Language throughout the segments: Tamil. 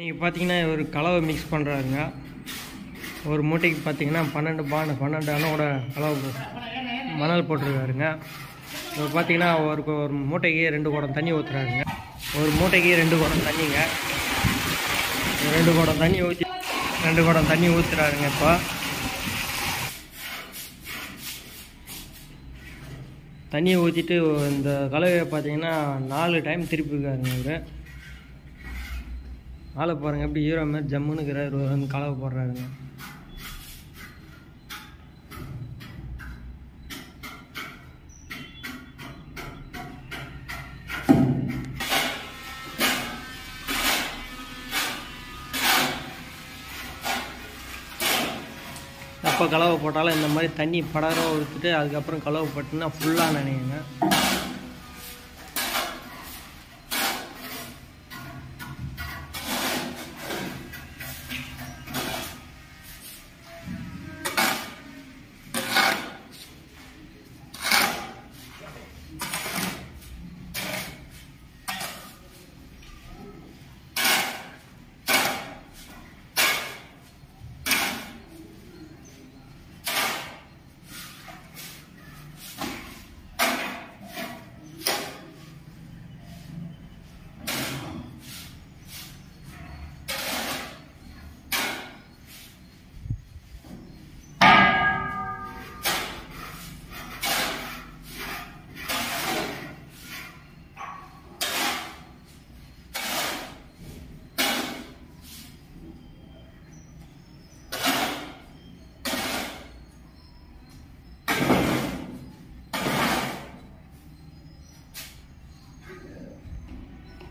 நீங்கள் பார்த்தீங்கன்னா ஒரு கலவை மிக்ஸ் பண்ணுறாருங்க. ஒரு மூட்டைக்கு பார்த்தீங்கன்னா 12 அணோட கலவை மணல் போட்டிருக்காருங்க. இப்போ பார்த்தீங்கன்னா ஒரு மூட்டைக்கு 2 குடம் தண்ணி ஊற்றுறாருங்க. ஒரு மூட்டைக்கு 2 குடம் தண்ணிங்க. 2 குடம் தண்ணி ஊற்றி 2 குடம் தண்ணி ஊற்றுறாருங்க. இப்போ தண்ணியை ஊற்றிட்டு இந்த கலவையை பார்த்தீங்கன்னா 4 டைம் திருப்பிருக்காருங்க. இவர் ஆளை பாருங்கள், எப்படி ஹீரோ மாதிரி ஜம்முன்னுக்கிறார். வந்து கலவை போடுறாருங்க. எப்போ கலவை போட்டாலும் இந்த மாதிரி தண்ணி படர ஊற்றிட்டு அதுக்கப்புறம் கலவை போட்டுன்னா ஃபுல்லாக நினைங்க.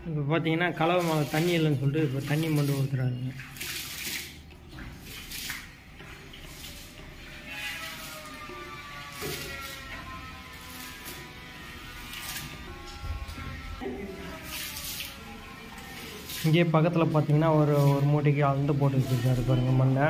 இப்போ பார்த்தீங்கன்னா கலவை மாவு தண்ணி இல்லைன்னு சொல்லிட்டு இப்போ தண்ணி மட்டும் ஊற்றுறாருங்க. இங்கே பக்கத்தில் பார்த்தீங்கன்னா ஒரு மூட்டைக்கு அளந்து போட்டு வச்சுருக்காரு பாருங்கள் மண்ணை.